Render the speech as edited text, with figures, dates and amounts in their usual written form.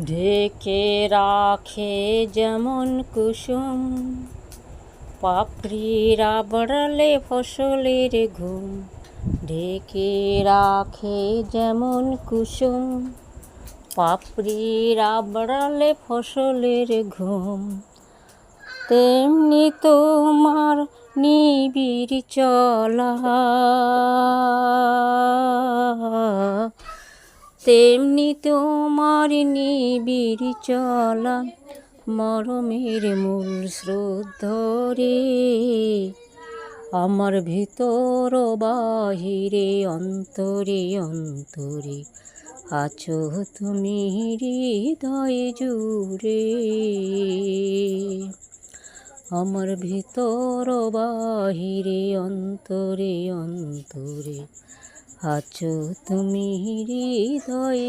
ঢেকে রাখে যেমন কুসুম, পাপড়ির আবড়ালে ফসলের ঘুম। ঢেকে রাখে যেমন কুসুম, পাপড়ির আবড়ালে ফসলের ঘুম। তেমনি তোমার নিবিড় চলা, তেমনি তোমার নিবিড় চলা, মরমের মূল স্রোত ধরে। আমার ভিতর বাহিরে অন্তরে অন্তরে আছো তুমি হৃদয় জুড়ে। আমার ভিতর বাহিরে অন্তরে অন্তরে আছো তুমি হৃদয়